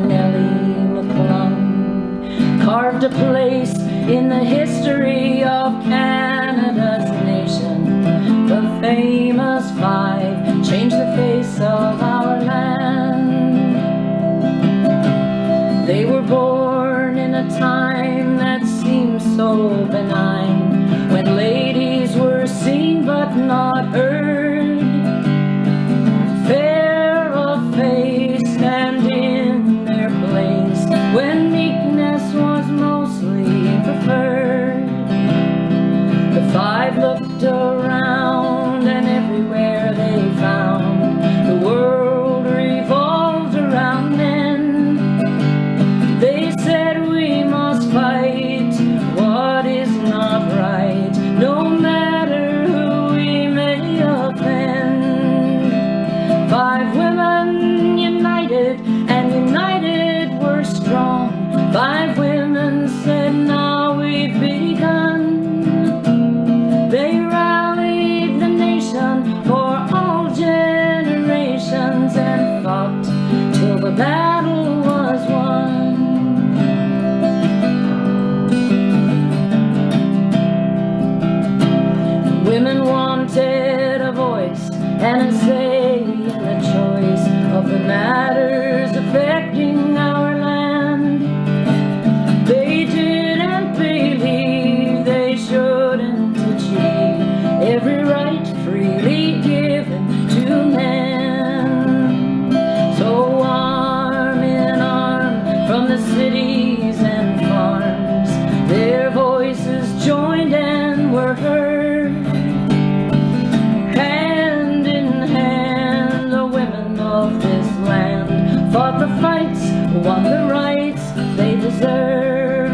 and Nellie McClung carved a place in the history of Canada's nation. The famous five changed the face of our land. They were born in a time that seemed so benign, when ladies were seen but not heard, fair of face and in their place, when meekness was mostly preferred. The five looked around, and everywhere they found the world revolved around men. They said we must fight what is not right, no matter who we may offend. Five women united, and united we're strong. Five women said, now we've begun. They rallied the nation for all generations and fought till the battle was won. Women wanted a voice and a say in the choice of the matters affecting our land. They didn't believe they shouldn't achieve every right freely given to men. So arm in arm from the cities and farms, their voices joined and were heard. Hand in hand, the women of this land fought the fights, won the rights they deserved.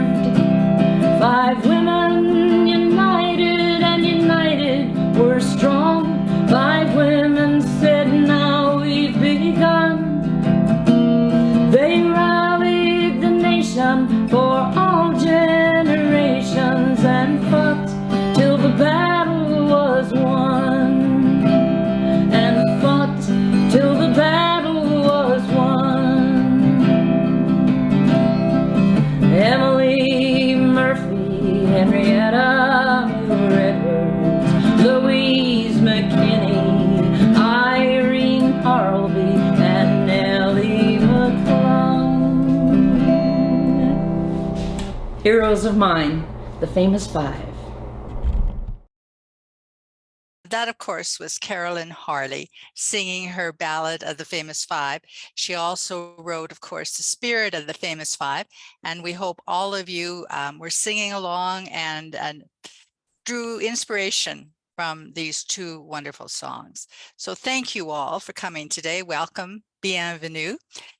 Five women united, and united we're strong. Five women said, now we've begun. They rallied the nation for all generations and fought till the battle was won. And fought till the battle was won. Emily Murphy, Henrietta Edwards, Louise McKinney, Irene Harleby, and Nellie McClung. Heroes of Mine, the famous five. That, of course, was Carolyn Harley singing her ballad of the Famous Five. She also wrote, of course, The Spirit of the Famous Five, and we hope all of you were singing along and drew inspiration from these two wonderful songs. So thank you all for coming today. Welcome, bienvenue.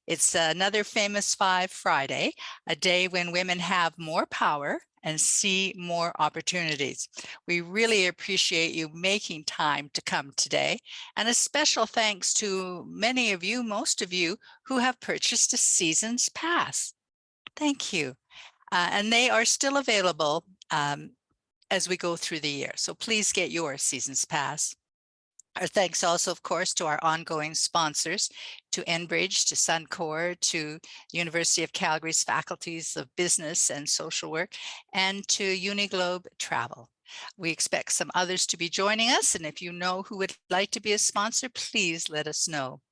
It's another Famous Five Friday, a day when women have more power and see more opportunities. We really appreciate you making time to come today. And a special thanks to many of you, most of you, who have purchased a season's pass. Thank you. And they are still available as we go through the year. So please get your season's pass. Our thanks also, of course, to our ongoing sponsors, to Enbridge, to Suncor, to the University of Calgary's faculties of business and social work, and to Uniglobe Travel. We expect some others to be joining us, and if you know who would like to be a sponsor, please let us know.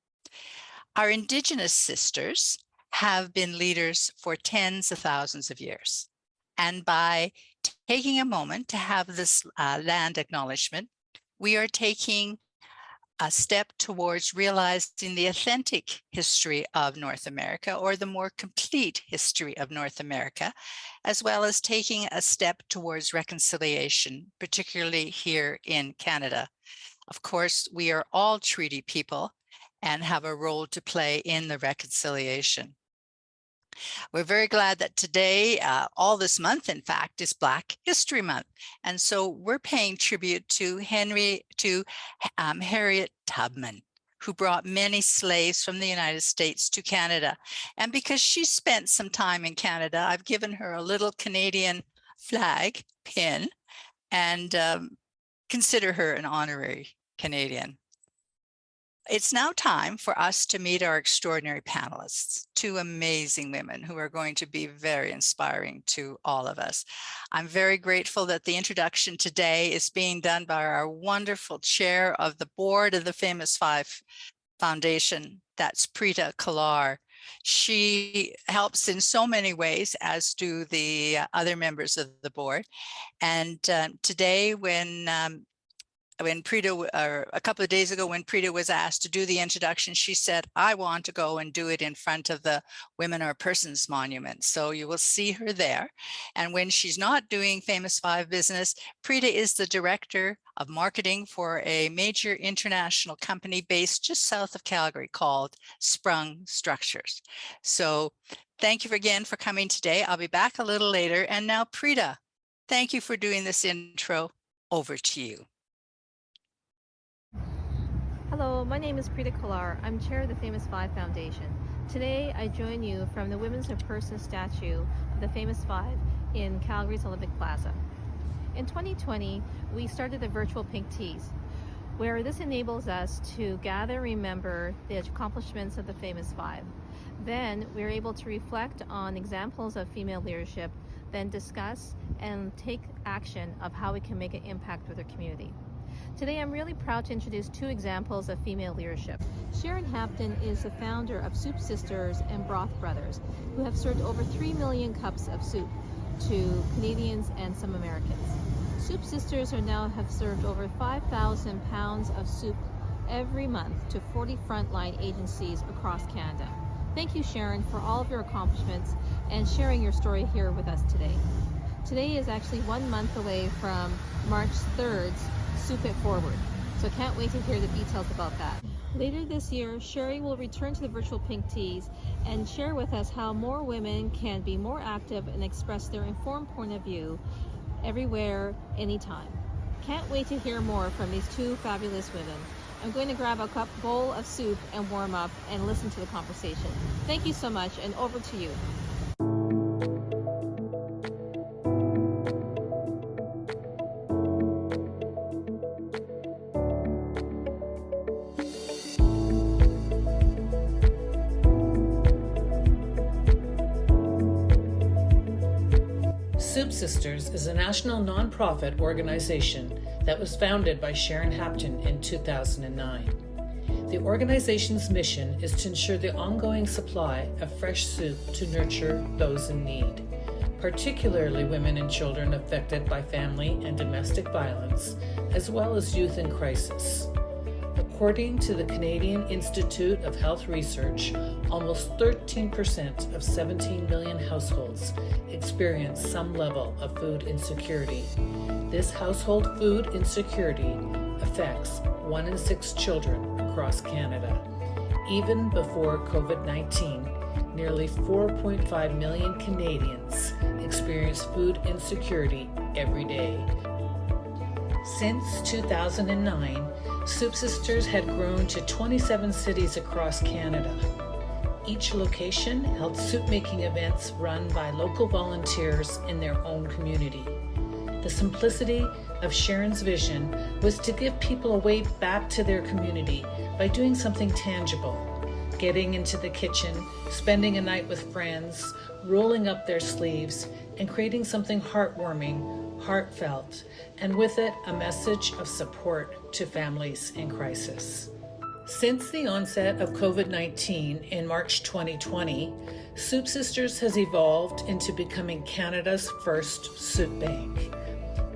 Our Indigenous sisters have been leaders for tens of thousands of years. And by taking a moment to have this land acknowledgement, we are taking a step towards realizing the authentic history of North America, or the more complete history of North America, as well as taking a step towards reconciliation, particularly here in Canada. Of course, we are all treaty people and have a role to play in the reconciliation. We're very glad that today, all this month, in fact, is Black History Month. And so we're paying tribute to Harriet Tubman, who brought many slaves from the United States to Canada. And because she spent some time in Canada, I've given her a little Canadian flag pin and consider her an honorary Canadian. It's now time for us to meet our extraordinary panelists, two amazing women who are going to be very inspiring to all of us. I'm very grateful that the introduction today is being done by our wonderful chair of the board of the Famous Five Foundation, that's Preeta Kalar. She helps in so many ways, as do the other members of the board. And today, when Preeta, or a couple of days ago, when Preeta was asked to do the introduction, she said, I want to go and do it in front of the Women or Persons Monument. So you will see her there. And when she's not doing Famous Five business, Preeta is the director of marketing for a major international company based just south of Calgary called Sprung Structures. So thank you again for coming today. I'll be back a little later. And now, Preeta, thank you for doing this intro. Over to you. Hello, my name is Preeta Kalar. I'm chair of the Famous Five Foundation. Today, I join you from the Women's and Persons statue of the Famous Five in Calgary's Olympic Plaza. In 2020, we started the virtual Pink Teas, where this enables us to gather and remember the accomplishments of the Famous Five. Then, we're able to reflect on examples of female leadership, then discuss and take action of how we can make an impact with our community. Today, I'm really proud to introduce two examples of female leadership. Sharon Hapton is the founder of Soup Sisters and Broth Brothers, who have served over 3 million cups of soup to Canadians and some Americans. Soup Sisters have served over 5,000 pounds of soup every month to 40 frontline agencies across Canada. Thank you, Sharon, for all of your accomplishments and sharing your story here with us today. Today is actually 1 month away from March 3rd's Soup It Forward, so can't wait to hear the details about that. Later this year, Shari will return to the virtual Pink Teas and share with us how more women can be more active and express their informed point of view everywhere, anytime. Can't wait to hear more from these two fabulous women. I'm going to grab a bowl of soup and warm up and listen to the conversation. Thank you so much, and over to you. Soup Sisters is a national nonprofit organization that was founded by Sharon Hapton in 2009. The organization's mission is to ensure the ongoing supply of fresh soup to nurture those in need, particularly women and children affected by family and domestic violence, as well as youth in crisis. According to the Canadian Institute of Health Research, almost 13% of 17 million households experience some level of food insecurity. This household food insecurity affects 1 in 6 children across Canada. Even before COVID-19, nearly 4.5 million Canadians experience food insecurity every day. Since 2009, Soup Sisters had grown to 27 cities across Canada. Each location held soup-making events run by local volunteers in their own community. The simplicity of Sharon's vision was to give people a way back to their community by doing something tangible, getting into the kitchen, spending a night with friends, rolling up their sleeves, and creating something heartwarming, heartfelt, and with it a message of support to families in crisis. Since the onset of COVID-19 in March 2020, Soup Sisters has evolved into becoming Canada's first soup bank.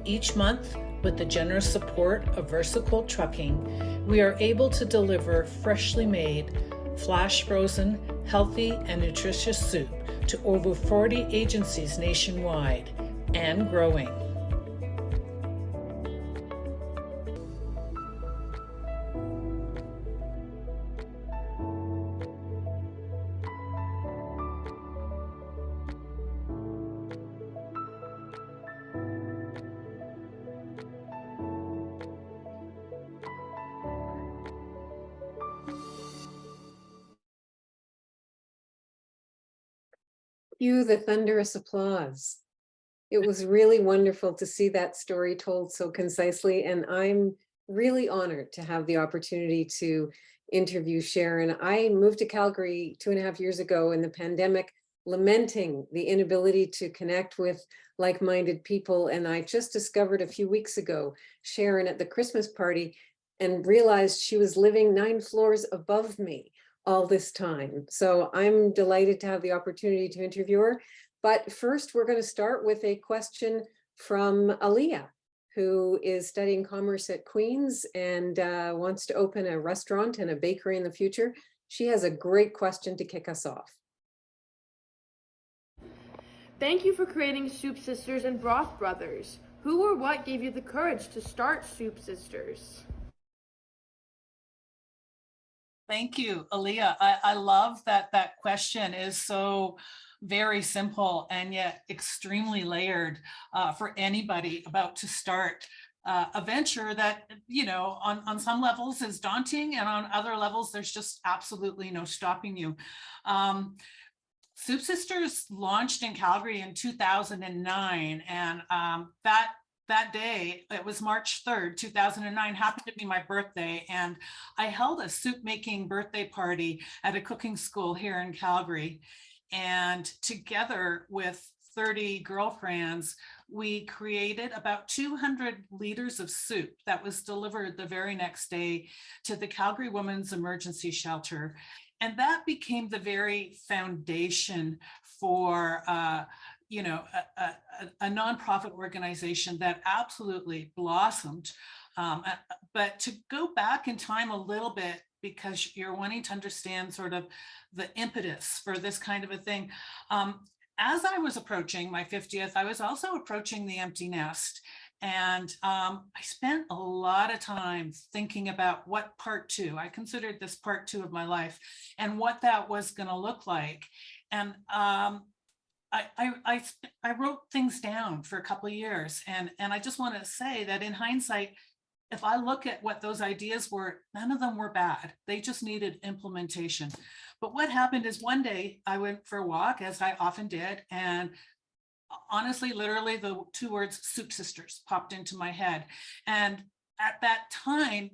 Each month, with the generous support of Versicle Trucking, we are able to deliver freshly made, flash frozen, healthy and nutritious soup to over 40 agencies nationwide and growing. Cue the thunderous applause. It was really wonderful to see that story told so concisely, and I'm really honored to have the opportunity to interview Sharon. I moved to Calgary 2.5 years ago in the pandemic, lamenting the inability to connect with like-minded people. And I just discovered a few weeks ago Sharon at the Christmas party and realized she was living 9 floors above me all this time. So I'm delighted to have the opportunity to interview her. But first, we're going to start with a question from Aaliyah, who is studying commerce at Queen's and wants to open a restaurant and a bakery in the future. She has a great question to kick us off. Thank you for creating Soup Sisters and Broth Brothers. Who or what gave you the courage to start Soup Sisters? Thank you, Aaliyah. I love that that question is so very simple and yet extremely layered for anybody about to start a venture that, you know, on some levels is daunting, and on other levels, there's just absolutely no stopping you. Soup Sisters launched in Calgary in 2009, and that day, it was March 3rd, 2009, happened to be my birthday, and I held a soup making birthday party at a cooking school here in Calgary. And together with 30 girlfriends, we created about 200 liters of soup that was delivered the very next day to the Calgary Women's Emergency Shelter. And that became the very foundation for you know, a nonprofit organization that absolutely blossomed. But to go back in time a little bit, because you're wanting to understand sort of the impetus for this kind of a thing. As I was approaching my 50th, I was also approaching the empty nest. And I spent a lot of time thinking about what part 2, I considered this part 2 of my life, and what that was going to look like. And I wrote things down for a couple of years, and I just want to say that in hindsight, if I look at what those ideas were, none of them were bad. They just needed implementation. But what happened is one day I went for a walk, as I often did, and honestly, literally the 2 words Soup Sisters popped into my head. And at that time,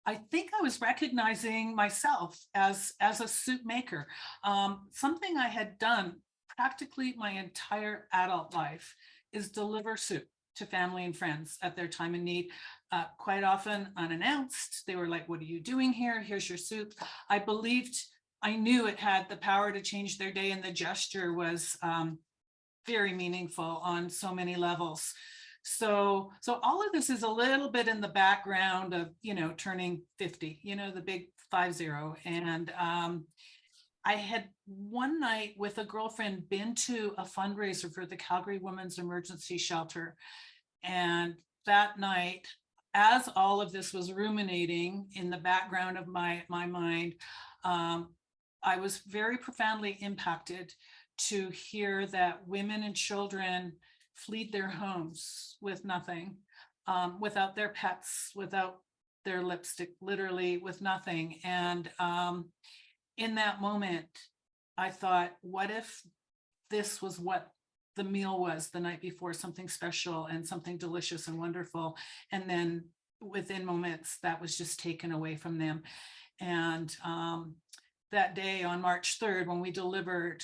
I think I was recognizing myself as a soup maker. Something I had done practically my entire adult life is deliver soup to family and friends at their time of need, quite often unannounced. They were like, what are you doing here? Here's your soup. I knew it had the power to change their day, and the gesture was very meaningful on so many levels. So all of this is a little bit in the background of, you know, turning 50, you know, the big 50. And I had one night with a girlfriend been to a fundraiser for the Calgary Women's Emergency Shelter. And that night, as all of this was ruminating in the background of my mind, I was very profoundly impacted to hear that women and children fled their homes with nothing, without their pets, without their lipstick, literally with nothing. And in that moment, I thought, what if this was what the meal was the night before, something special and something delicious and wonderful, and then within moments that was just taken away from them. And that day on March 3rd, when we delivered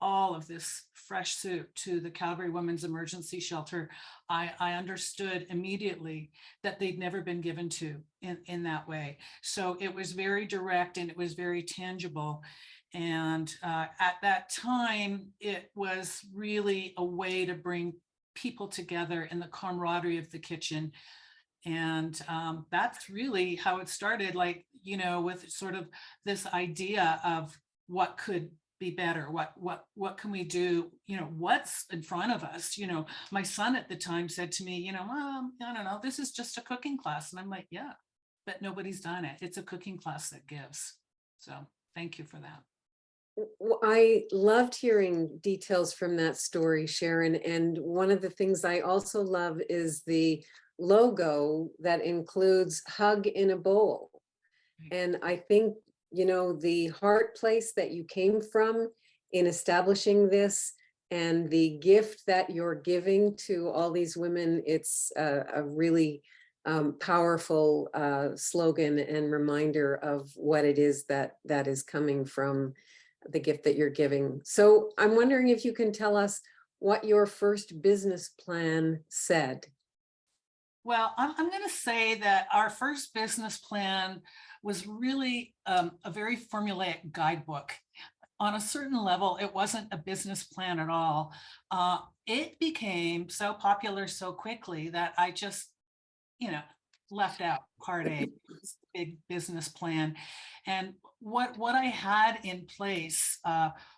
all of this fresh soup to the Calgary Women's Emergency Shelter, I understood immediately that they'd never been given to in that way. So it was very direct and it was very tangible. And at that time, it was really a way to bring people together in the camaraderie of the kitchen. And that's really how it started, like, you know, with sort of this idea of what could be better, what can we do, you know, what's in front of us. You know, my son at the time said to me, you know, Mom, I don't know, this is just a cooking class. And I'm like, yeah, but nobody's done it. It's a cooking class that gives. So thank you for that. I loved hearing details from that story, Sharon. And one of the things I also love is the logo that includes hug in a bowl. And I think, you know, the heart place that you came from in establishing this and the gift that you're giving to all these women, it's a really powerful slogan and reminder of what it is that is coming from the gift that you're giving. So I'm wondering if you can tell us what your first business plan said. Well, I'm going to say that our first business plan was really a very formulaic guidebook. On a certain level, it wasn't a business plan at all. It became so popular so quickly that I just, left out part A, big business plan. And what I had in place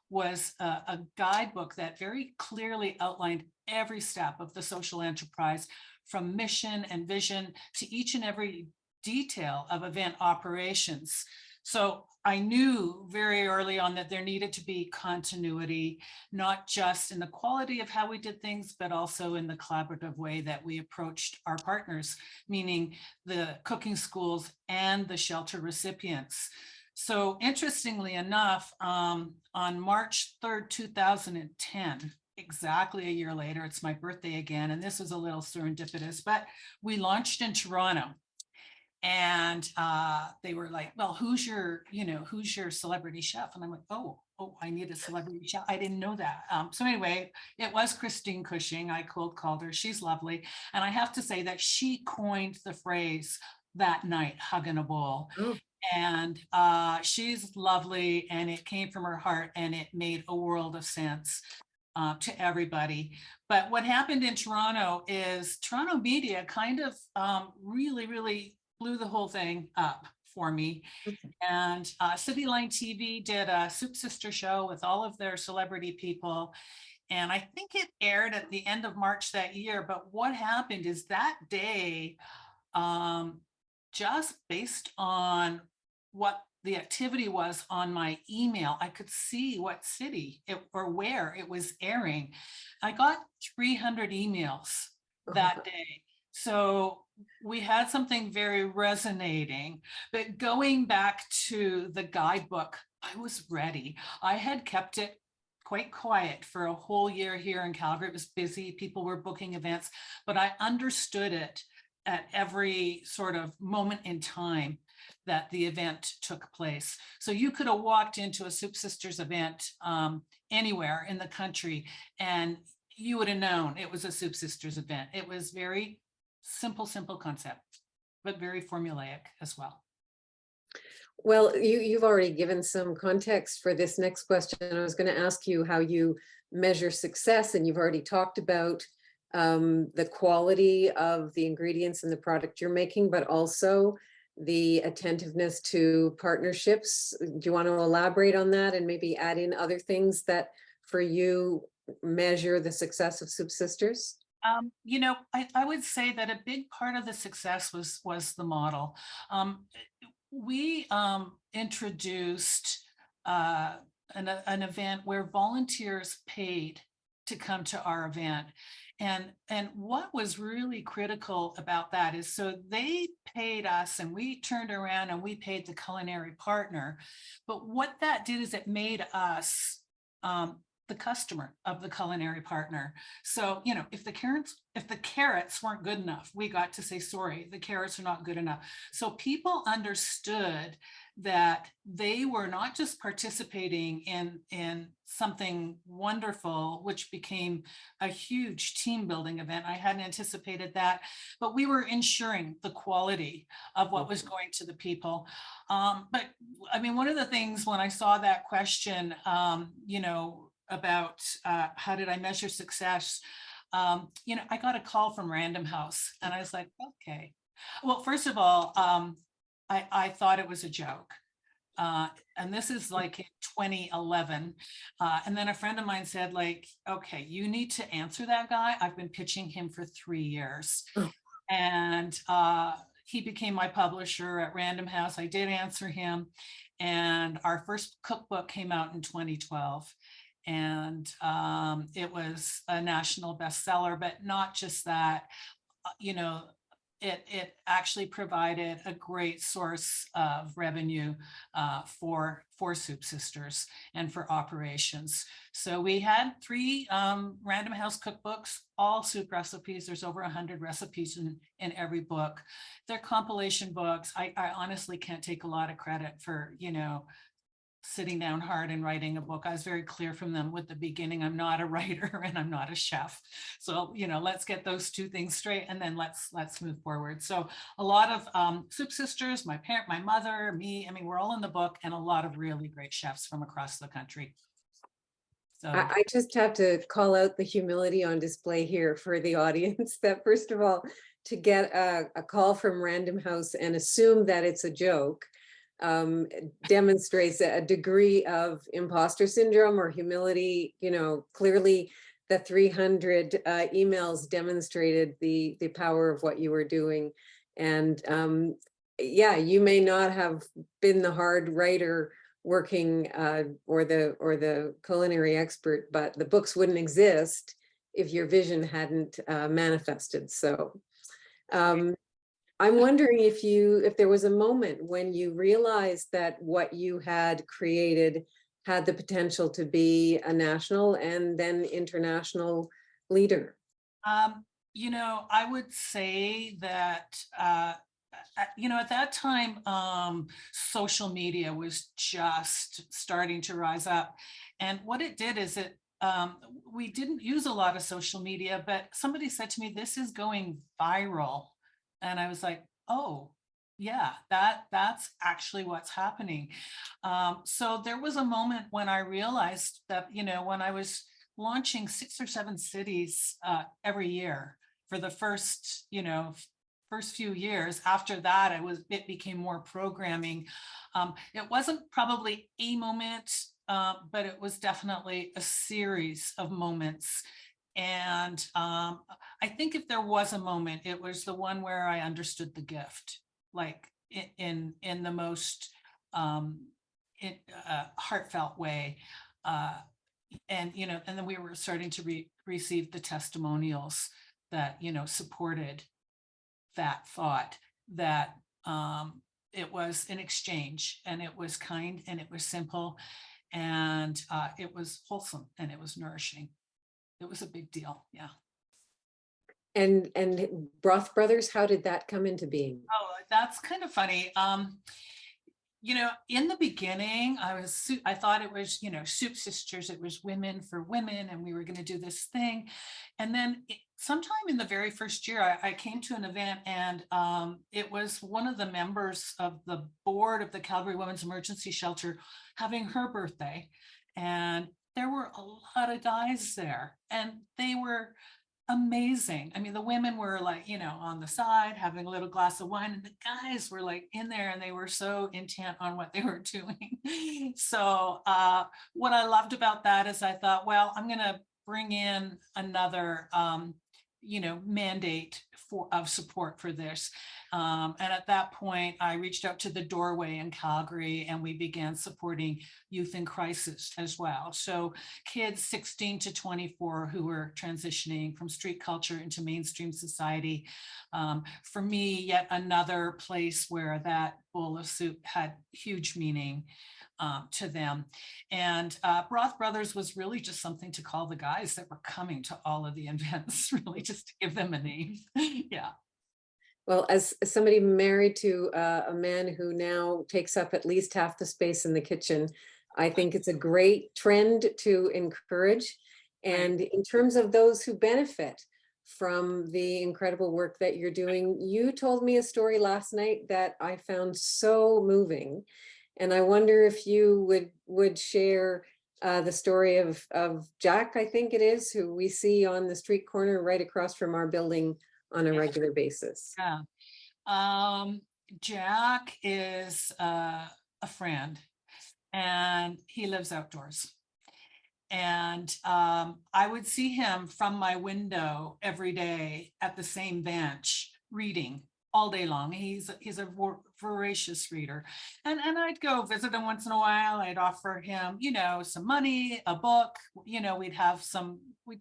was a guidebook that very clearly outlined every step of the social enterprise, from mission and vision to each and every detail of event operations. So I knew very early on that there needed to be continuity, not just in the quality of how we did things, but also in the collaborative way that we approached our partners, meaning the cooking schools and the shelter recipients. So interestingly enough, on March 3rd, 2010, exactly a year later, it's my birthday again, and this was a little serendipitous, but we launched in Toronto. And they were like, well, who's your celebrity chef? And I'm like, oh, I need a celebrity chef. I didn't know that. So anyway, it was Christine Cushing. I cold called her. She's lovely. And I have to say that she coined the phrase that night, hug in a bowl. Oh. And she's lovely, and it came from her heart, and it made a world of sense to everybody. But what happened in Toronto is Toronto media kind of really blew the whole thing up for me. And City Line TV did a Soup Sister show with all of their celebrity people. And I think it aired at the end of March that year. But what happened is that day, just based on what the activity was on my email, I could see what city or where it was airing. I got 300 emails that day. So we had something very resonating. But going back to the guidebook, I was ready. I had kept it quite quiet for a whole year here in Calgary. It was busy. People were booking events, but I understood it at every sort of moment in time that the event took place. So you could have walked into a Soup Sisters event anywhere in the country, and you would have known it was a Soup Sisters event. It was very simple concept, but very formulaic as well. Well, you've already given some context for this next question. I was going to ask you how you measure success, and you've already talked about the quality of the ingredients in the product you're making, but also the attentiveness to partnerships. Do you want to elaborate on that and maybe add in other things that for you measure the success of Soup Sisters? I would say that a big part of the success was the model. We introduced an event where volunteers paid to come to our event. And what was really critical about that is, so they paid us and we turned around and we paid the culinary partner. But what that did is it made us the customer of the culinary partner. So, if the carrots weren't good enough, we got to say, sorry, the carrots are not good enough. So people understood that they were not just participating in something wonderful, which became a huge team building event. I hadn't anticipated that, but we were ensuring the quality of what was going to the people. But I mean, one of the things when I saw that question, about how did I measure success? I got a call from Random House, and I was like, okay. Well, first of all, I thought it was a joke. And this is like in 2011. And then a friend of mine said, like, okay, you need to answer that guy. I've been pitching him for 3 years. And he became my publisher at Random House. I did answer him. And our first cookbook came out in 2012. And it was a national bestseller, but not just that, it actually provided a great source of revenue for Soup Sisters and for operations. So we had 3 Random House cookbooks, all soup recipes. There's over 100 recipes in every book. They're compilation books. I honestly can't take a lot of credit for, sitting down hard and writing a book. I was very clear from them with the beginning, I'm not a writer and I'm not a chef. So, let's get those 2 things straight, and then let's move forward. So a lot of Soup Sisters, my mother, me, we're all in the book, and a lot of really great chefs from across the country. So I just have to call out the humility on display here for the audience, that first of all, to get a call from Random House and assume that it's a joke demonstrates a degree of imposter syndrome or humility. Clearly the 300 emails demonstrated the power of what you were doing. And yeah, you may not have been the hard writer working or the culinary expert, but the books wouldn't exist if your vision hadn't manifested. So I'm wondering if there was a moment when you realized that what you had created had the potential to be a national and then international leader. I would say that, at that time, social media was just starting to rise up. And what it did is we didn't use a lot of social media, but somebody said to me, this is going viral. And I was like, oh, yeah, that's actually what's happening. So there was a moment when I realized that, when I was launching 6 or 7 cities every year for the first few years. After that, it became more programming. It wasn't probably a moment, but it was definitely a series of moments. And I think if there was a moment, it was the one where I understood the gift, like in the most heartfelt way. And then we were starting to receive the testimonials that supported that thought, that it was an exchange, and it was kind, and it was simple, and it was wholesome, and it was nourishing. It was a big deal. Yeah. And Broth Brothers, how did that come into being? Oh, that's kind of funny. In the beginning, I thought it was, Soup Sisters. It was women for women, and we were going to do this thing. And then sometime in the very first year, I came to an event, and it was one of the members of the board of the Calgary Women's Emergency Shelter having her birthday. And there were a lot of guys there, and they were amazing. The women were like, on the side having a little glass of wine, and the guys were like in there, and they were so intent on what they were doing. So what I loved about that is I thought, well, I'm going to bring in another mandate of support for this. And at that point, I reached out to the Doorway in Calgary, and we began supporting youth in crisis as well. So kids 16 to 24 who were transitioning from street culture into mainstream society. For me, yet another place where that bowl of soup had huge meaning to them. And Broth Brothers was really just something to call the guys that were coming to all of the events, really just to give them a name. Yeah. Well, as somebody married to a man who now takes up at least half the space in the kitchen, I think it's a great trend to encourage. And in terms of those who benefit from the incredible work that you're doing, you told me a story last night that I found so moving. And I wonder if you would share the story of Jack, I think it is, who we see on the street corner right across from our building on a regular basis. Yeah. Jack is a friend, and he lives outdoors. And I would see him from my window every day at the same bench reading all day long. He's a voracious reader. And I'd go visit him once in a while. I'd offer him, you know, some money, a book, you know, we'd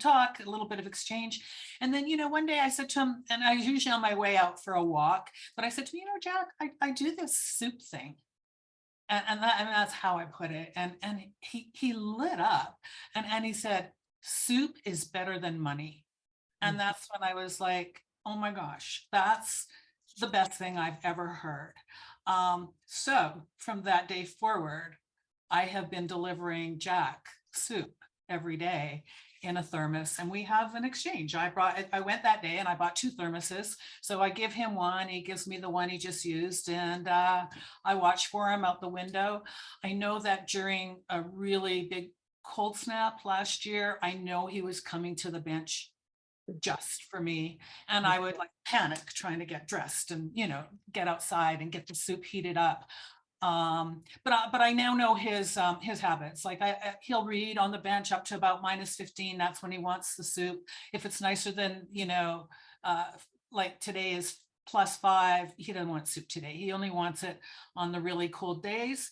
talk, a little bit of exchange. And then, you know, one day I said to him, and I was usually on my way out for a walk, but I said to him, you know, Jack, I do this soup thing. And that's how I put it. And he lit up and he said, soup is better than money. And that's when I was like, oh my gosh, that's the best thing I've ever heard. So from that day forward, I have been delivering Jack soup every day in a thermos, and we have an exchange. I went that day and I bought 2 thermoses. So I give him one, he gives me the one he just used, and I watch for him out the window. I know that during a really big cold snap last year, I know he was coming to the bench just for me, and I would like panic trying to get dressed and, you know, get outside and get the soup heated up. But I now know his habits. Like he'll read on the bench up to about -15. That's when he wants the soup. If it's nicer than, you know, like today is +5, he doesn't want soup today. He only wants it on the really cold days.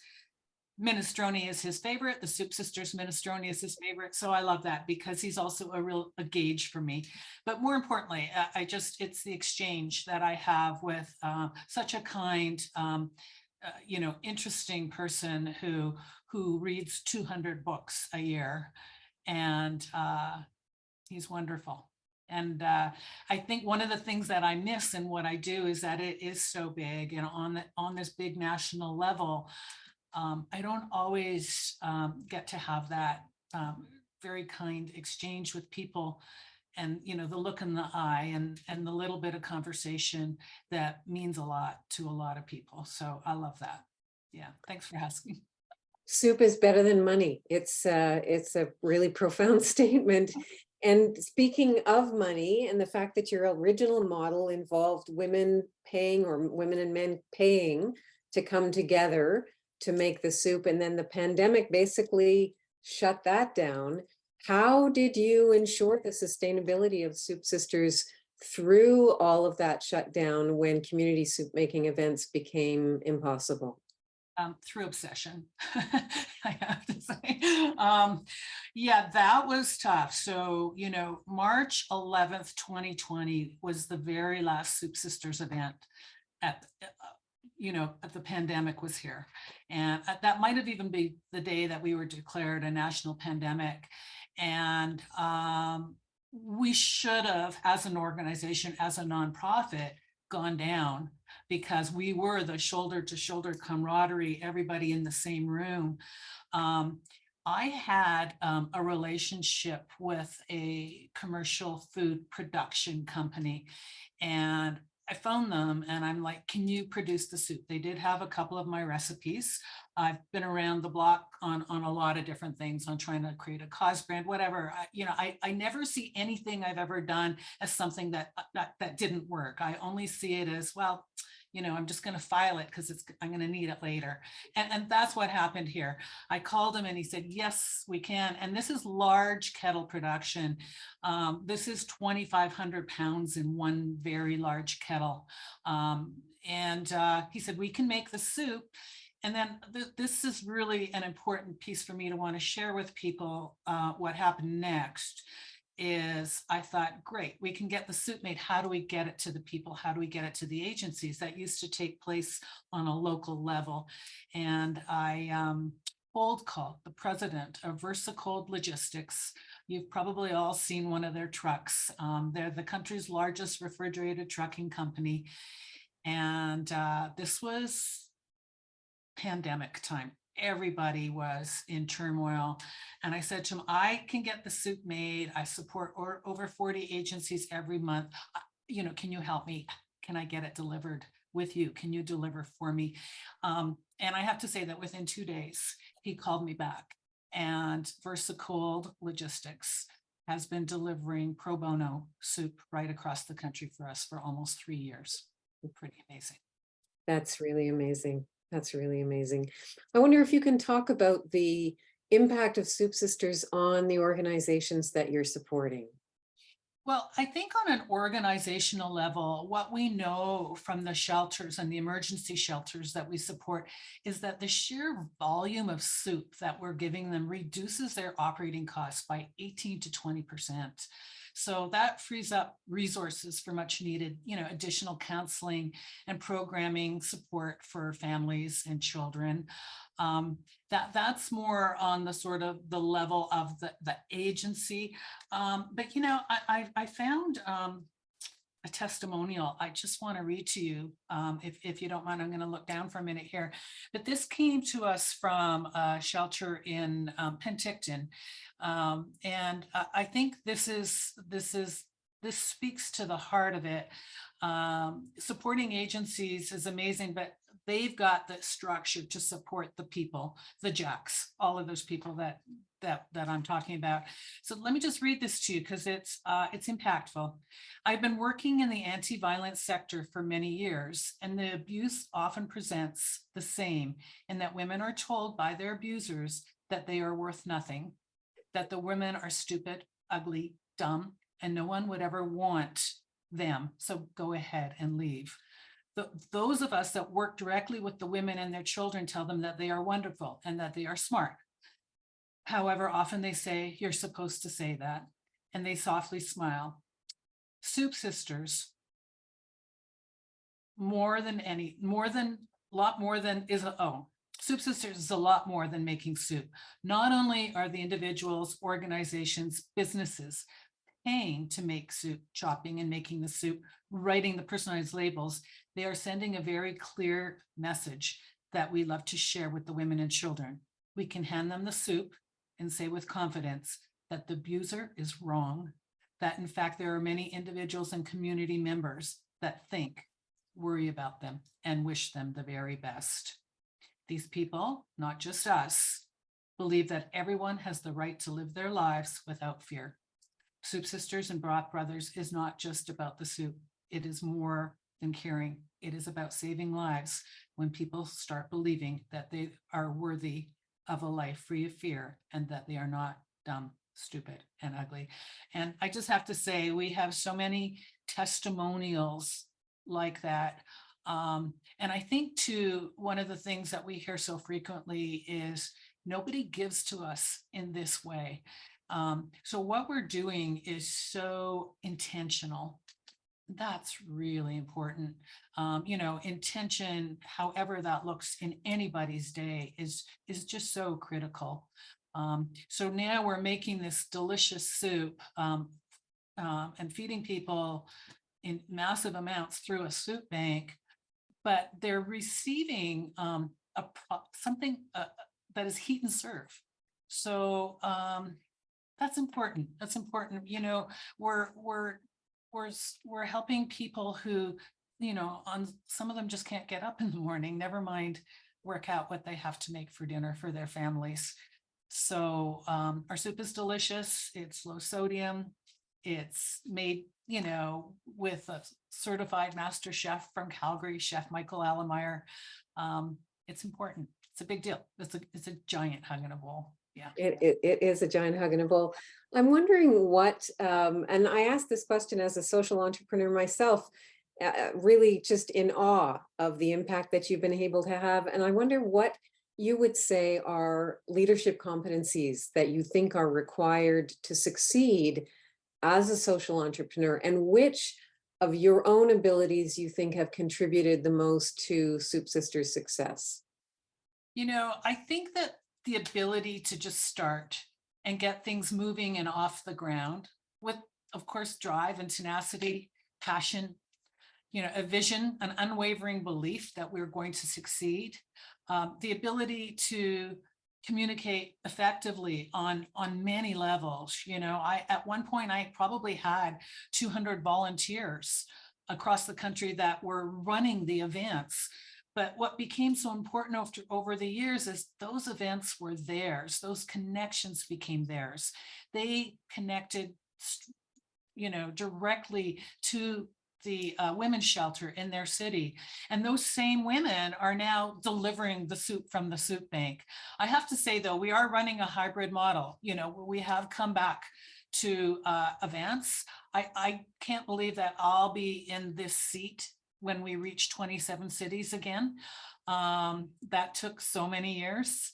Minestrone is his favorite. The Soup Sisters minestrone is his favorite. So I love that because he's also a gauge for me. But more importantly, it's the exchange that I have with such a kind, you know, interesting person who reads 200 books a year, and he's wonderful. And I think one of the things that I miss in what I do is that it is so big, and on this big national level, I don't always get to have that very kind exchange with people, and, you know, the look in the eye and the little bit of conversation that means a lot to a lot of people. So I love that. Yeah, thanks for asking. Soup is better than money. It's a really profound statement. And speaking of money and the fact that your original model involved women paying, or women and men paying to come together to make the soup, and then the pandemic basically shut that down. How did you ensure the sustainability of Soup Sisters through all of that shutdown when community soup making events became impossible? Through obsession, I have to say. Yeah, that was tough. So, you know, March 11th, 2020 was the very last Soup Sisters event at the pandemic was here. And that might have even been the day that we were declared a national pandemic. And we should have, as an organization, as a nonprofit, gone down, because we were the shoulder to shoulder camaraderie, everybody in the same room. I had a relationship with a commercial food production company, and I phoned them and I'm like, can you produce the soup? They did have a couple of my recipes. I've been around the block on a lot of different things, on trying to create a cause brand, whatever. I never see anything I've ever done as something that didn't work. I only see it as, well, you know, I'm just going to file it because I'm going to need it later. And that's what happened here. I called him and he said, yes, we can. And this is large kettle production. This is 2,500 pounds in one very large kettle. And he said, we can make the soup. And then this is really an important piece for me to want to share with people. What happened next is I thought, great, we can get the soup made. How do we get it to the people? How do we get it to the agencies? That used to take place on a local level. And I cold called the president of VersaCold Logistics. You've probably all seen one of their trucks. They're the country's largest refrigerated trucking company. And this was pandemic time. Everybody was in turmoil. And I said to him, I can get the soup made. I support over 40 agencies every month. You know, can you help me? Can I get it delivered with you? Can you deliver for me? And I have to say that within 2 days, he called me back, and VersaCold Logistics has been delivering pro bono soup right across the country for us for almost 3 years. Pretty amazing. That's really amazing. That's really amazing. I wonder if you can talk about the impact of Soup Sisters on the organizations that you're supporting. Well, I think on an organizational level, what we know from the shelters and the emergency shelters that we support is that the sheer volume of soup that we're giving them reduces their operating costs by 18 to 20%. So that frees up resources for much needed, additional counseling and programming support for families and children. That's more on the sort of the level of the agency. But I found a testimonial I just want to read to you, if you don't mind. I'm going to look down for a minute here. But this came to us from a shelter in Penticton, and I think this speaks to the heart of it. Supporting agencies is amazing, but they've got the structure to support the people, the jacks, all of those people that I'm talking about. So let me just read this to you because it's impactful. I've been working in the anti-violence sector for many years, and the abuse often presents the same in that women are told by their abusers that they are worth nothing, that the women are stupid, ugly, dumb, and no one would ever want them. So go ahead and leave. Those of us that work directly with the women and their children tell them that they are wonderful and that they are smart. However, often they say, "You're supposed to say that," and they softly smile. Soup Sisters, Soup Sisters is a lot more than making soup. Not only are the individuals, organizations, businesses paying to make soup, chopping and making the soup, writing the personalized labels, they are sending a very clear message that we love to share with the women and children. We can hand them the soup and say with confidence that the abuser is wrong, that in fact there are many individuals and community members that think, worry about them, and wish them the very best. These people, not just us, believe that everyone has the right to live their lives without fear. Soup Sisters and Broth Brothers is not just about the soup. It is more than caring. It is about saving lives when people start believing that they are worthy of a life free of fear and that they are not dumb, stupid, and ugly. And I just have to say, we have so many testimonials like that. And I think too, one of the things that we hear so frequently is nobody gives to us in this way. So what we're doing is so intentional. That's really important. Intention, however that looks in anybody's day, is just so critical. So now we're making this delicious soup and feeding people in massive amounts through a soup bank, but they're receiving something that is heat and serve. So that's important. That's important. We're helping people who, on some of them just can't get up in the morning, never mind work out what they have to make for dinner for their families. So our soup is delicious. It's low sodium. It's made, with a certified master chef from Calgary, Chef Michael Allemeyer. It's important. It's a big deal. It's a giant hug in a bowl. Yeah. It is a giant hug in a bowl. I'm wondering what, and I asked this question as a social entrepreneur myself, really just in awe of the impact that you've been able to have. And I wonder what you would say are leadership competencies that you think are required to succeed as a social entrepreneur, and which of your own abilities you think have contributed the most to Soup Sisters' success? I think that the ability to just start and get things moving and off the ground with, of course, drive and tenacity, passion, a vision, an unwavering belief that we're going to succeed, the ability to communicate effectively on many levels. At one point, I probably had 200 volunteers across the country that were running the events. But what became so important over the years is those events were theirs. Those connections became theirs. They connected, directly to the women's shelter in their city. And those same women are now delivering the soup from the soup bank. I have to say, though, we are running a hybrid model. We have come back to advance. I can't believe that I'll be in this seat when we reach 27 cities again. That took so many years.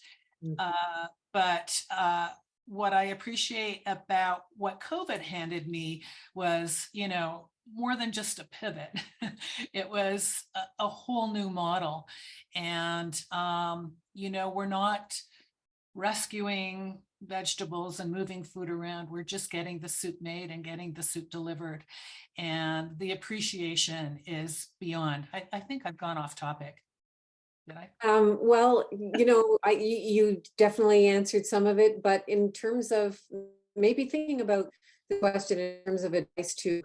But what I appreciate about what COVID handed me was, you know, more than just a pivot. It was a whole new model. And, you know, we're not rescuing vegetables and moving food around. We're just getting the soup made and getting the soup delivered. And the appreciation is beyond. I think I've gone off topic. Did I? Well, you know, you definitely answered some of it, but in terms of maybe thinking about the question in terms of advice to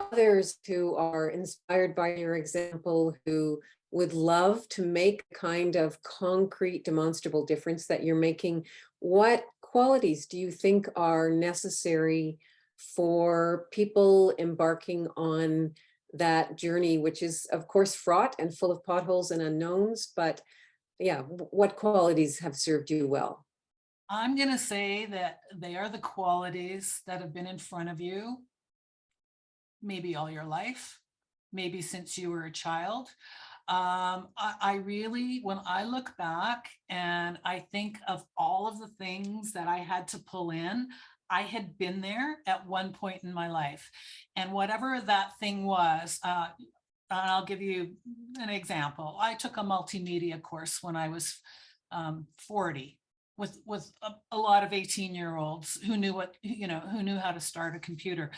others who are inspired by your example, who would love to make a kind of concrete, demonstrable difference that you're making, what qualities do you think are necessary for people embarking on that journey, which is of course fraught and full of potholes and unknowns, but yeah, what qualities have served you well? I'm going to say that they are the qualities that have been in front of you maybe all your life, maybe since you were a child. I really, when I look back and I think of all of the things that I had to pull in, I had been there at one point in my life. And whatever that thing was, I'll give you an example. I took a multimedia course when I was 40 with a lot of 18-year-olds who knew what, you know, who knew how to start a computer.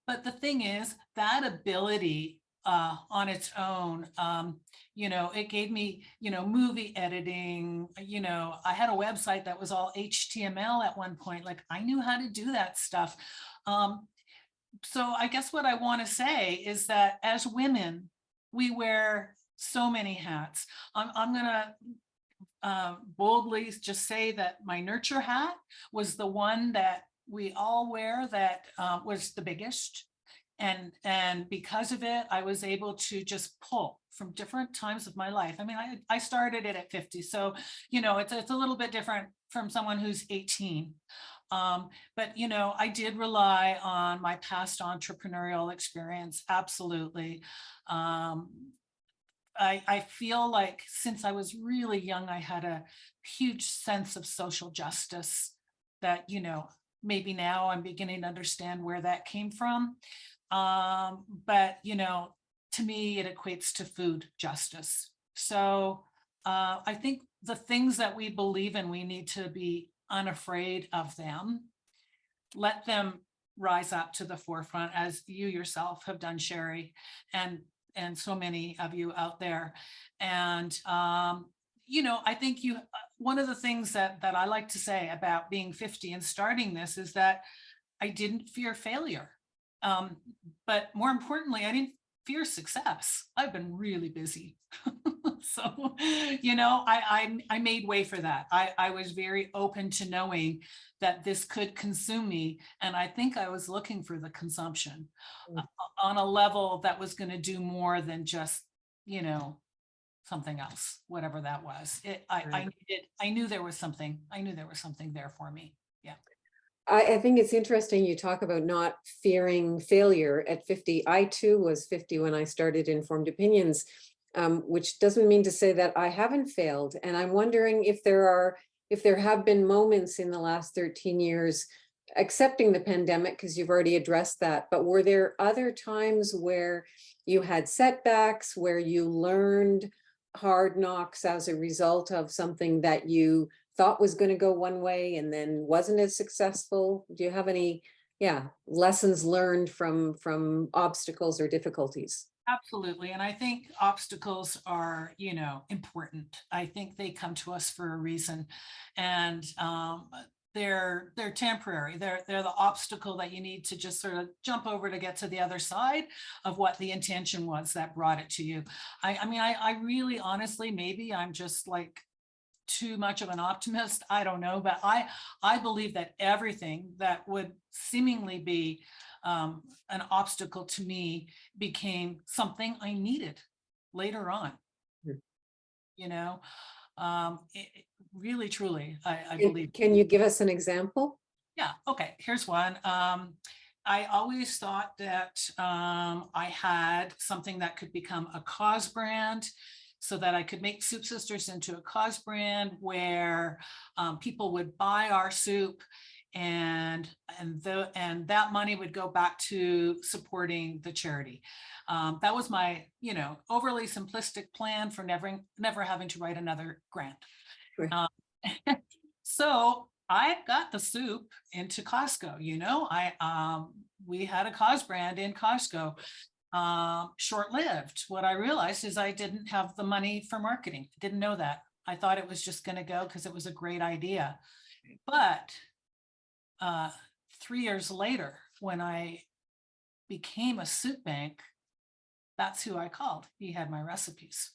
But the thing is, that ability on its own, you know, it gave me, you know, movie editing, you know, I had a website that was all HTML at one point, like I knew how to do that stuff. So I guess what I want to say is that as women, we wear so many hats. I'm going to boldly just say that my nurture hat was the one that we all wear that was the biggest. And because of it, I was able to just pull from different times of my life. I mean, I started it at 50. So, you know, it's a little bit different from someone who's 18. But, you know, I did rely on my past entrepreneurial experience. Absolutely. I feel like since I was really young, I had a huge sense of social justice that, you know, maybe now I'm beginning to understand where that came from. But, you know, to me, it equates to food justice. So I think the things that we believe in, we need to be unafraid of them. Let them rise up to the forefront, as you yourself have done, Shari, and so many of you out there. And, you know, I think one of the things that I like to say about being 50 and starting this is that I didn't fear failure. But more importantly, I didn't fear success. I've been really busy. So, you know, I made way for that. I was very open to knowing that this could consume me. And I think I was looking for the consumption on a level that was going to do more than just, you know, something else, whatever that was. I knew there was something. I knew there was something there for me. Yeah. I think it's interesting you talk about not fearing failure at 50. I too was 50 when I started Informed Opinions, which doesn't mean to say that I haven't failed. And I'm wondering if there have been moments in the last 13 years, accepting the pandemic, because you've already addressed that, but were there other times where you had setbacks, where you learned hard knocks as a result of something that you thought was going to go one way and then wasn't as successful? Do you have any, lessons learned from obstacles or difficulties? Absolutely. And I think obstacles are, you know, important. I think they come to us for a reason. And they're temporary. They're the obstacle that you need to just sort of jump over to get to the other side of what the intention was that brought it to you. I mean, I really honestly, maybe I'm just like too much of an optimist. I don't know, but I believe that everything that would seemingly be an obstacle to me became something I needed later on. You know, really, truly, I believe. Can you give us an example? Yeah, okay, here's one. I always thought that I had something that could become a cause brand, so that I could make Soup Sisters into a cause brand where people would buy our soup, and that money would go back to supporting the charity. That was my, overly simplistic plan for never having to write another grant. Right. So I got the soup into Costco. We had a cause brand in Costco. Short-lived. What I realized is I didn't have the money for marketing. Didn't know that. I thought it was just going to go because it was a great idea. But 3 years later, when I became a soup bank, that's who I called. He had my recipes.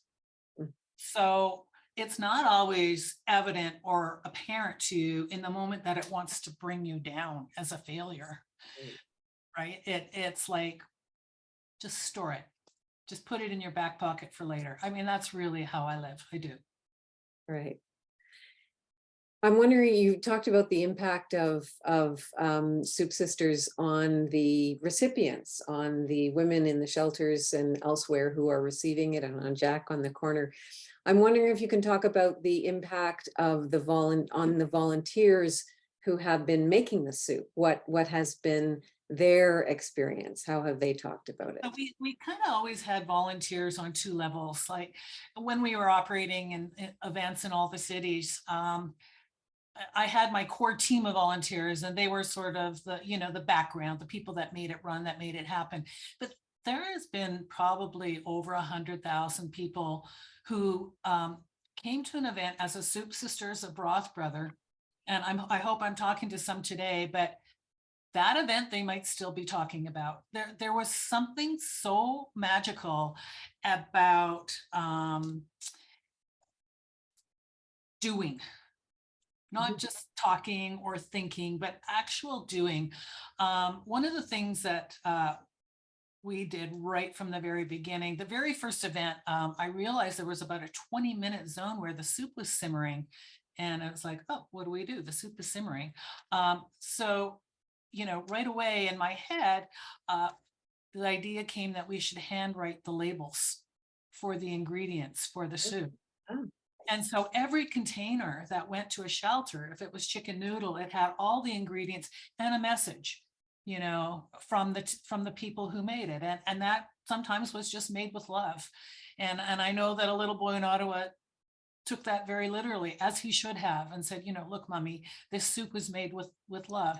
Mm. So it's not always evident or apparent to you in the moment that it wants to bring you down as a failure, right? It's like, just store it. Just put it in your back pocket for later. I mean, that's really how I live. I do. Right. I'm wondering, you talked about the impact of Soup Sisters on the recipients, on the women in the shelters and elsewhere who are receiving it, and on Jack on the corner. I'm wondering if you can talk about the impact of on the volunteers who have been making the soup. What has been their experience? How have they talked about it? So we kind of always had volunteers on two levels. Like when we were operating in events in all the cities, I had my core team of volunteers, and they were sort of the background, the people that made it run, that made it happen. But there has been probably over 100,000 people who came to an event as a Soup Sisters, a broth brother. And I hope I'm talking to some today, but that event they might still be talking about. There was something so magical about doing. Not just talking or thinking, but actual doing. One of the things that we did right from the very beginning, the very first event, I realized there was about a 20-minute zone where the soup was simmering. And I was like, oh, what do we do? The soup is simmering. So, right away in my head, the idea came that we should handwrite the labels for the ingredients for the soup. Oh. And so every container that went to a shelter, if it was chicken noodle, it had all the ingredients and a message, from the people who made it. And that sometimes was just made with love. And I know that a little boy in Ottawa took that very literally, as he should have, and said, look, mommy, this soup was made with love.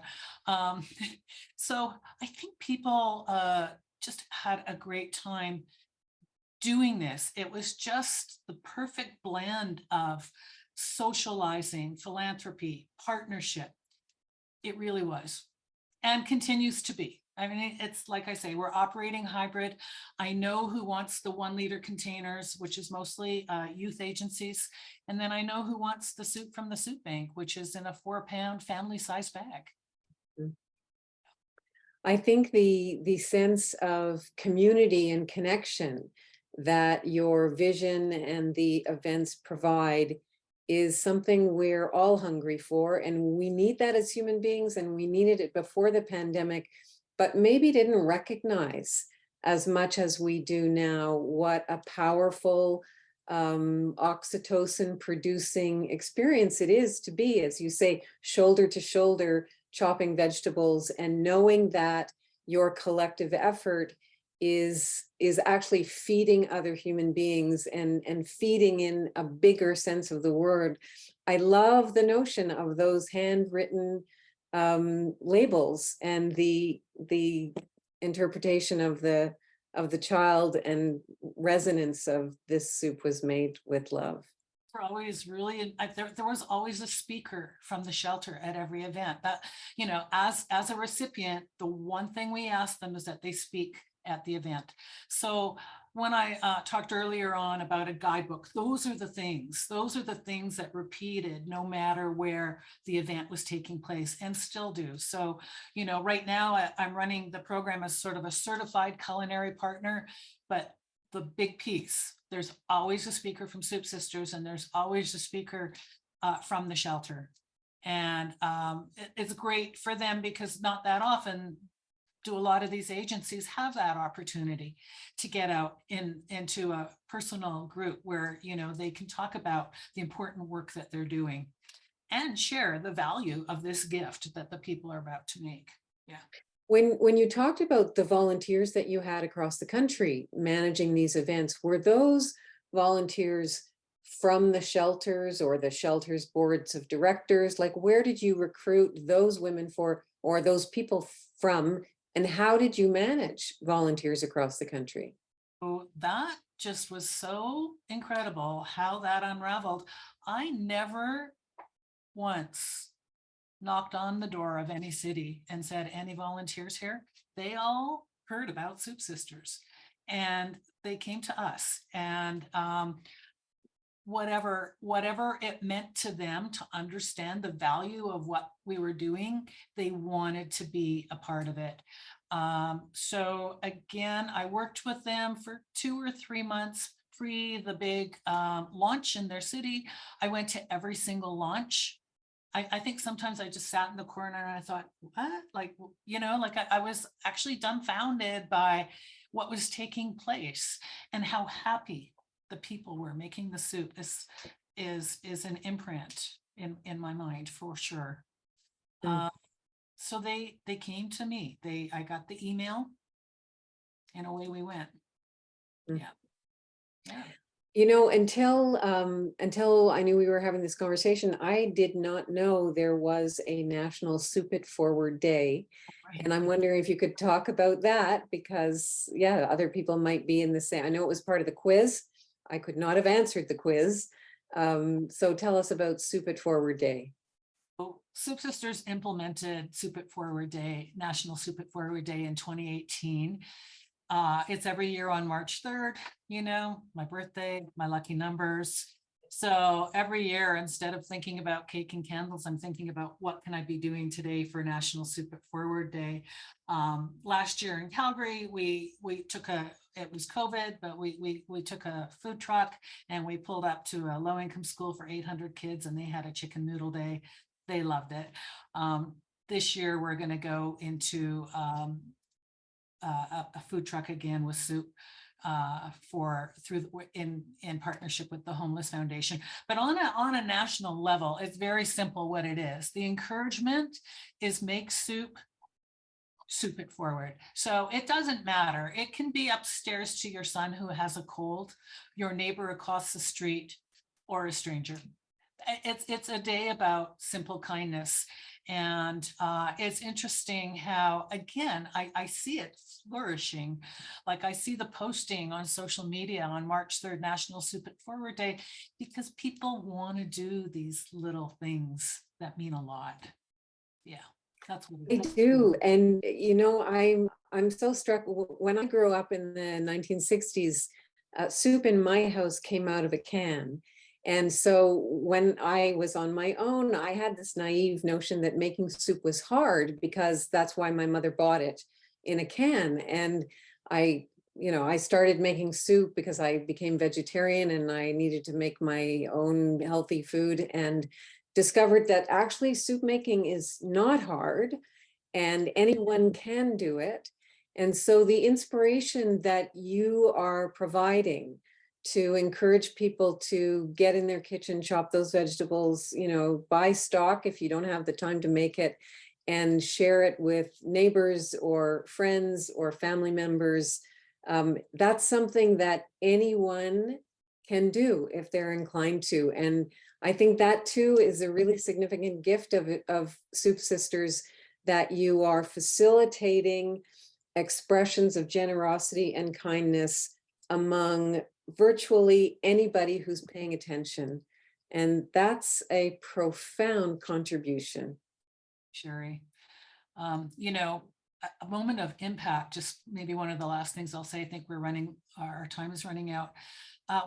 So I think people just had a great time doing this. It was just the perfect blend of socializing, philanthropy, partnership. It really was, and continues to be. I mean, it's like I say, we're operating hybrid. I know who wants the 1 liter containers, which is mostly youth agencies. And then I know who wants the soup from the soup bank, which is in a 4-pound family size bag. I think the sense of community and connection that your vision and the events provide is something we're all hungry for, and we need that as human beings, and we needed it before the pandemic, but maybe didn't recognize as much as we do now what a powerful oxytocin producing experience it is to be, as you say, shoulder to shoulder chopping vegetables, and knowing that your collective effort is actually feeding other human beings and feeding in a bigger sense of the word. I love the notion of those handwritten labels and the interpretation of the child and resonance of this soup was made with love. We're always really, there was always a speaker from the shelter at every event. That, as a recipient, the one thing we ask them is that they speak at the event. So when I talked earlier on about a guidebook, those are the things that repeated no matter where the event was taking place, and still do. So, right now I'm running the program as sort of a certified culinary partner, but the big piece, there's always a speaker from Soup Sisters, and there's always a speaker from the shelter. And it's great for them because not that often do a lot of these agencies have that opportunity to get out into a personal group where, you know, they can talk about the important work that they're doing and share the value of this gift that the people are about to make. Yeah. When you talked about the volunteers that you had across the country managing these events, were those volunteers from the shelters or the shelters boards of directors? Like, where did you recruit those women for, or those people from, and how did you manage volunteers across the country? Oh, that just was so incredible how that unraveled. I never once knocked on the door of any city and said, any volunteers here? They all heard about Soup Sisters and they came to us, and whatever it meant to them to understand the value of what we were doing, they wanted to be a part of it. So again, I worked with them for 2 or 3 months pre the big launch in their city. I went to every single launch. I think sometimes I just sat in the corner and I thought, what? Like, you know, like I was actually dumbfounded by what was taking place and how happy the people were making the soup. This is an imprint in my mind for sure. So they came to me. I got the email and away we went. Yeah. Yeah. You know, until I knew we were having this conversation, I did not know there was a National Soup It Forward Day. Right. And I'm wondering if you could talk about that, because yeah, other people might be in the same. I know it was part of the quiz. I could not have answered the quiz. So tell us about Soup It Forward Day. Soup Sisters implemented Soup It Forward Day, National Soup It Forward Day in 2018. It's every year on March 3rd, you know, my birthday, my lucky numbers. So every year, instead of thinking about cake and candles, I'm thinking about what can I be doing today for National Soup It Forward Day. Last year in Calgary, we took it was COVID, but we took a food truck and we pulled up to a low-income school for 800 kids, and they had a chicken noodle day. They loved it. This year, we're going to go into a food truck again with soup in partnership with the Homeless Foundation. But on a national level, it's very simple what it is. The encouragement is make soup it forward. So it doesn't matter. It can be upstairs to your son who has a cold, your neighbor across the street, or a stranger. It's a day about simple kindness. And it's interesting how, again, I see it flourishing. Like I see the posting on social media on March 3rd, National Soup It Forward Day, because people want to do these little things that mean a lot. Yeah, that's what They do. And, you know, I'm so struck. When I grew up in the 1960s, soup in my house came out of a can. And so when I was on my own, I had this naive notion that making soup was hard, because that's why my mother bought it in a can. And I started making soup because I became vegetarian and I needed to make my own healthy food, and discovered that actually soup making is not hard and anyone can do it. And so the inspiration that you are providing to encourage people to get in their kitchen, chop those vegetables, you know, buy stock if you don't have the time to make it, and share it with neighbors or friends or family members. That's something that anyone can do if they're inclined to. And I think that too is a really significant gift of Soup Sisters, that you are facilitating expressions of generosity and kindness among virtually anybody who's paying attention. And that's a profound contribution. Shari. You know, a moment of impact, just maybe one of the last things I'll say. I think our time is running out.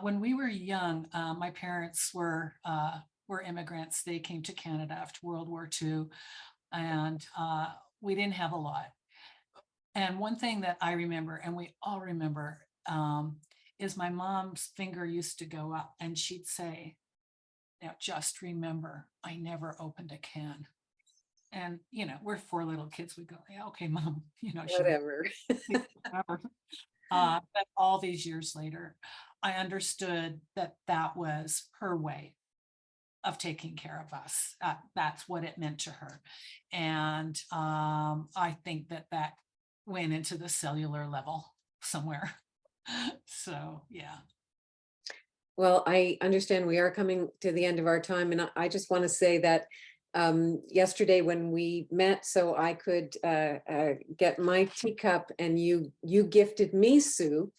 When we were young, my parents were immigrants. They came to Canada after World War II, and we didn't have a lot. And one thing that I remember, and we all remember, is my mom's finger used to go up and she'd say, Now, just remember, I never opened a can. And, you know, we're 4 little kids. We go, yeah, okay, mom, you know, she Whatever. whatever. But all these years later, I understood that that was her way of taking care of us. That's what it meant to her. And I think that that went into the cellular level somewhere. So, yeah. Well, I understand we are coming to the end of our time, and I just want to say that yesterday when we met, so I could get my teacup, and you gifted me soup.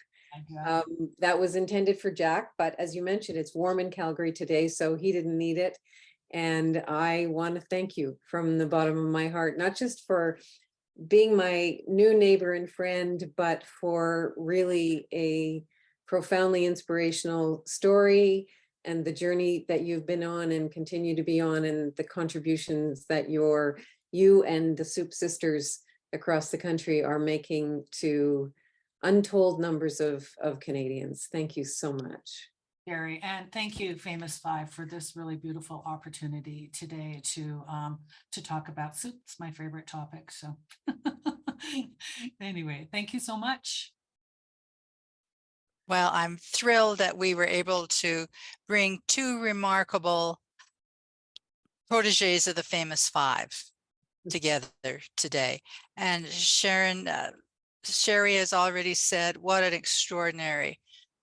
That was intended for Jack, but as you mentioned, it's warm in Calgary today, so he didn't need it. And I want to thank you from the bottom of my heart, not just for being my new neighbor and friend, but for really a profoundly inspirational story and the journey that you've been on and continue to be on, and the contributions that you and the Soup Sisters across the country are making to untold numbers of Canadians. Thank you so much. Gary, and thank you, Famous Five, for this really beautiful opportunity today to talk about soup. It's my favorite topic. So anyway, thank you so much. Well, I'm thrilled that we were able to bring 2 remarkable proteges of the Famous Five together today. And Sharon, Shari has already said what an extraordinary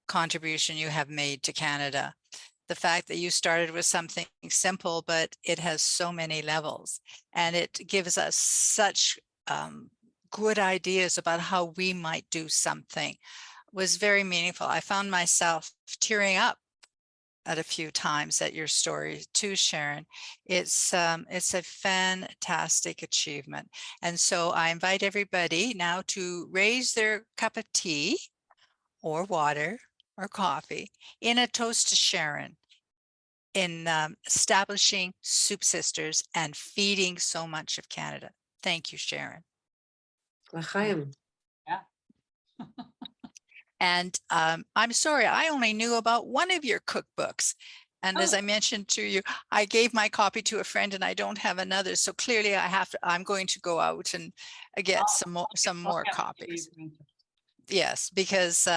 contribution you have made to Canada. The fact that you started with something simple, but it has so many levels, and it gives us such good ideas about how we might do something, was very meaningful. I found myself tearing up at a few times at your story too, Sharon. It's a fantastic achievement. And so I invite everybody now to raise their cup of tea or water or coffee in a toast to Sharon in establishing Soup Sisters and feeding so much of Canada. Thank you, Sharon. L'chaim. Yeah. And I'm sorry, I only knew about one of your cookbooks. And as I mentioned to you, I gave my copy to a friend and I don't have another. So clearly I'm going to go out and get some more copies. Yes, because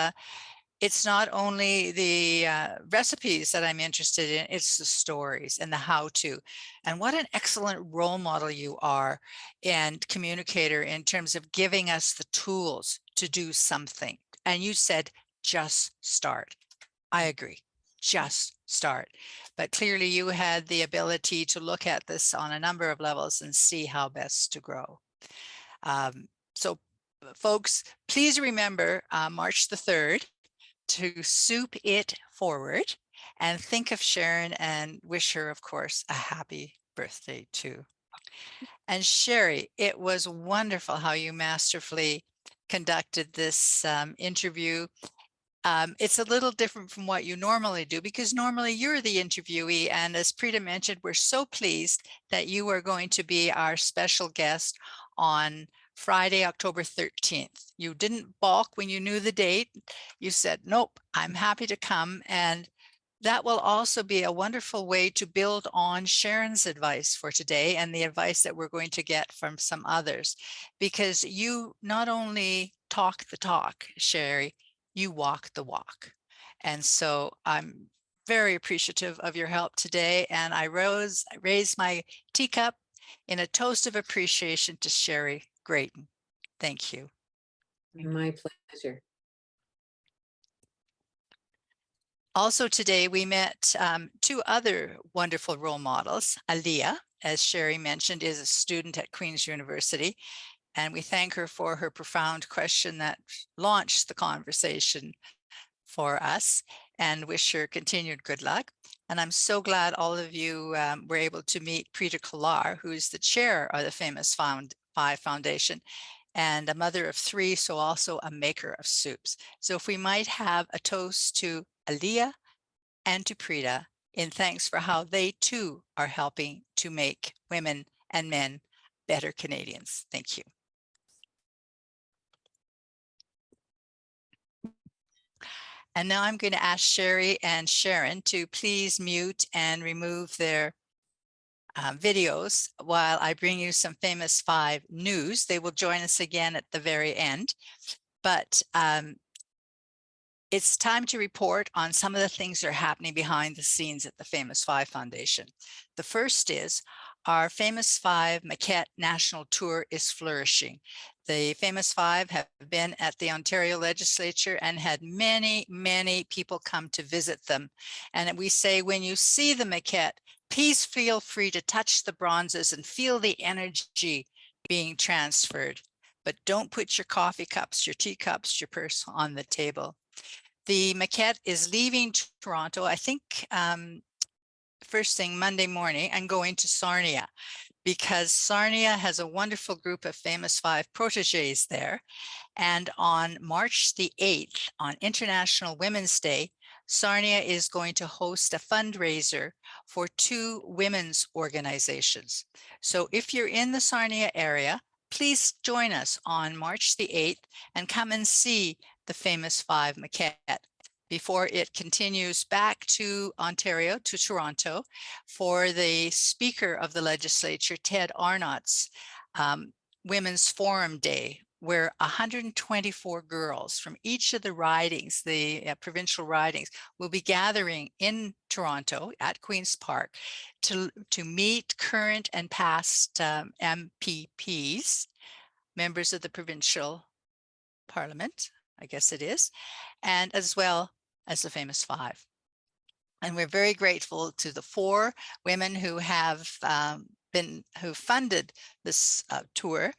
it's not only the recipes that I'm interested in, it's the stories and the how-to. And what an excellent role model you are and communicator in terms of giving us the tools to do something. And you said, just start. I agree, just start. But clearly you had the ability to look at this on a number of levels and see how best to grow. So folks, please remember March the 3rd to soup it forward and think of Sharon and wish her, of course, a happy birthday too. And Shari, it was wonderful how you masterfully conducted this interview. It's a little different from what you normally do because normally you're the interviewee. And as Preeta mentioned, we're so pleased that you are going to be our special guest on Friday, October 13th. You didn't balk when you knew the date. You said, nope, I'm happy to come. And that will also be a wonderful way to build on Sharon's advice for today and the advice that we're going to get from some others, because you not only talk the talk, Shari, you walk the walk. And so I'm very appreciative of your help today. And I raised my teacup in a toast of appreciation to Shari Graydon. Thank you. My pleasure. Also today, we met 2 other wonderful role models. Aaliyah, as Shari mentioned, is a student at Queen's University, and we thank her for her profound question that launched the conversation for us and wish her continued good luck. And I'm so glad all of you were able to meet Preeta Kalar, who is the chair of the Famous Five Foundation and a mother of 3, so also a maker of soups. So if we might have a toast to Aaliyah and to Preeta in thanks for how they too are helping to make women and men better Canadians. Thank you. And now I'm going to ask Shari and Sharon to please mute and remove their videos while I bring you some Famous Five news. They will join us again at the very end. But it's time to report on some of the things that are happening behind the scenes at the Famous Five Foundation. The first is our Famous Five Maquette National Tour is flourishing. The Famous Five have been at the Ontario Legislature and had many, many people come to visit them. And we say, when you see the maquette, please feel free to touch the bronzes and feel the energy being transferred. But don't put your coffee cups, your teacups, your purse on the table. The maquette is leaving Toronto, I think first thing Monday morning, and going to Sarnia, because Sarnia has a wonderful group of Famous Five proteges there. And on March the 8th, on International Women's Day, Sarnia is going to host a fundraiser for two women's organizations. So if you're in the Sarnia area, please join us on March the 8th and come and see the Famous Five maquette before it continues back to Ontario, to Toronto, for the Speaker of the Legislature, Ted Arnott's Women's Forum Day, where 124 girls from each of the ridings, the provincial ridings, will be gathering in Toronto at Queen's Park to meet current and past MPPs, members of the provincial parliament, I guess it is, and as well as the Famous Five. And we're very grateful to the four women who have who funded this tour.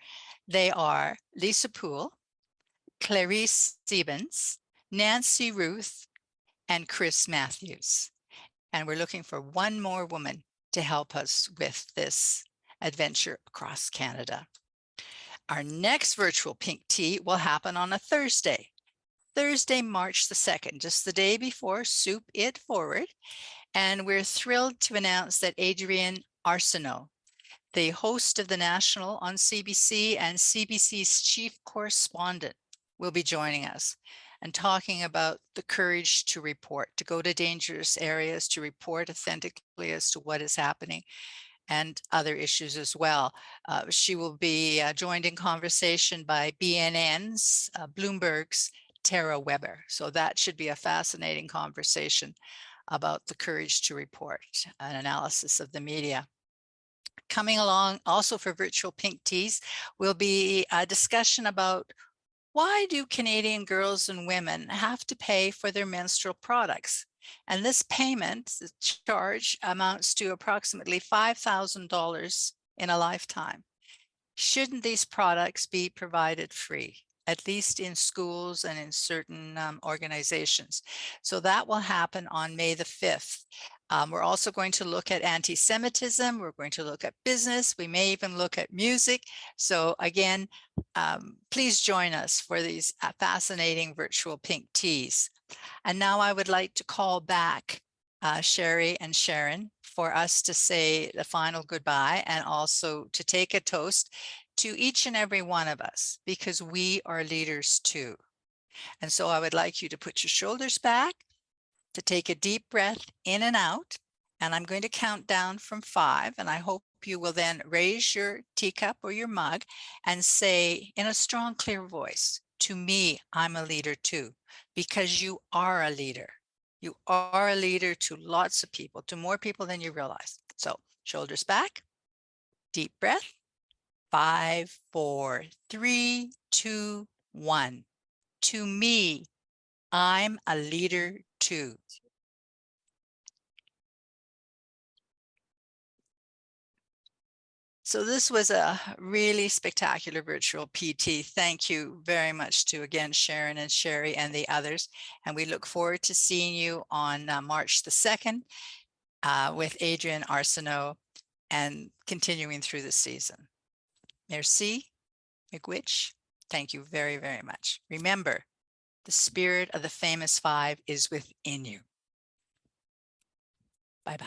They are Lisa Poole, Clarice Stevens, Nancy Ruth, and Chris Matthews. And we're looking for one more woman to help us with this adventure across Canada. Our next virtual pink tea will happen on a Thursday, March the 2nd, just the day before Soup It Forward. And we're thrilled to announce that Adrienne Arsenault, the host of the National on CBC and CBC's chief correspondent, will be joining us and talking about the courage to report, to go to dangerous areas, to report authentically as to what is happening, and other issues as well. She will be joined in conversation by BNN's, Bloomberg's Tara Weber. So that should be a fascinating conversation about the courage to report, an analysis of the media. Coming along also for virtual pink teas will be a discussion about why do Canadian girls and women have to pay for their menstrual products? And this payment, the charge, amounts to approximately $5,000 in a lifetime. Shouldn't these products be provided free, at least in schools and in certain organizations? So that will happen on May the 5th. We're also going to look at anti-Semitism. We're going to look at business. We may even look at music. So again, please join us for these fascinating virtual pink teas. And now I would like to call back Shari and Sharon for us to say the final goodbye and also to take a toast to each and every one of us, because we are leaders too. And so I would like you to put your shoulders back, to take a deep breath in and out. And I'm going to count down from 5. And I hope you will then raise your teacup or your mug and say in a strong, clear voice, to me, I'm a leader too, because you are a leader. You are a leader to lots of people, to more people than you realize. So shoulders back, deep breath. 5, 4, 3, 2, 1. To me, I'm a leader too. So this was a really spectacular virtual PT. Thank you very much to, again, Sharon and Shari and the others. And we look forward to seeing you on March the 2nd with Adrienne Arsenault and continuing through the season. Merci, miigwech. Thank you very, very much. Remember, the spirit of the Famous Five is within you. Bye-bye.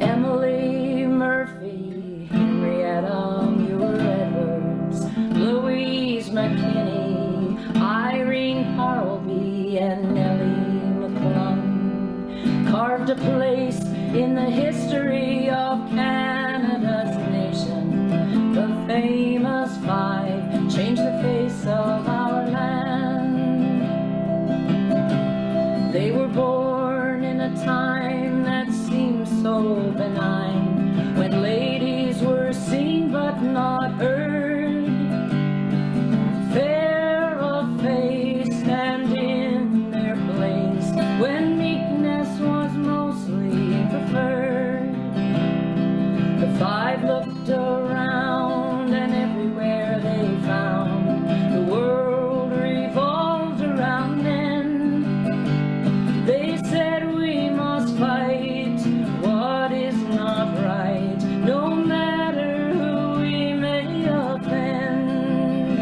Emily Murphy, Henrietta Murray. looked around, and everywhere they found the world revolved around men. They said we must fight what is not right, no matter who we may offend.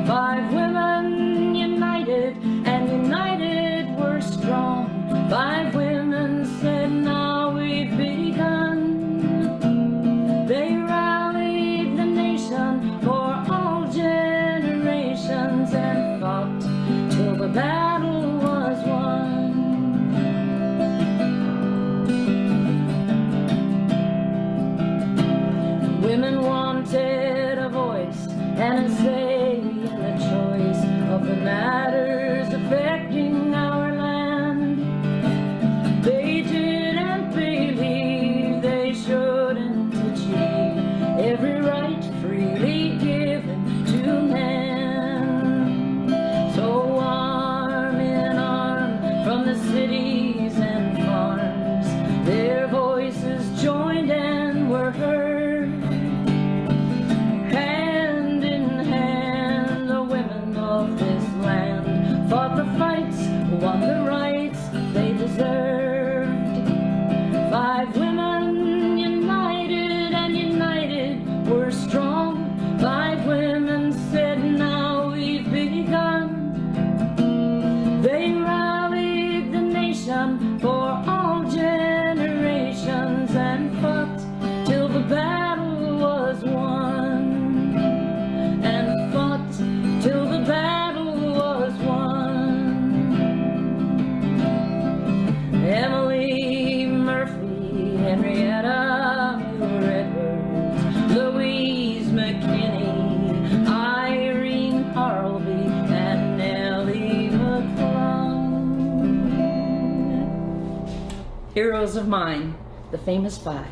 5 women united, and united we're strong. 5 women said, now we've begun. They rallied the nation for all generations and fought till the battle was won. Women wanted a voice and a say in the choice of the matters affecting our land. They didn't believe they shouldn't achieve every right freely given to men. So arm in arm from the cities and farms, their voices joined and were heard. Hand in hand, the women of this land fought the fights, won the rights they deserved. 5 women united, and united we're strong. 5 women said, now we've begun. They rallied the nation for all generations and fought till the battle was won. And fought till the battle was won. Emily Murphy, Henrietta Muir Edwards, Louise McKinney, Irene Harleby, and Nellie McClung. Heroes of mine, the famous 5.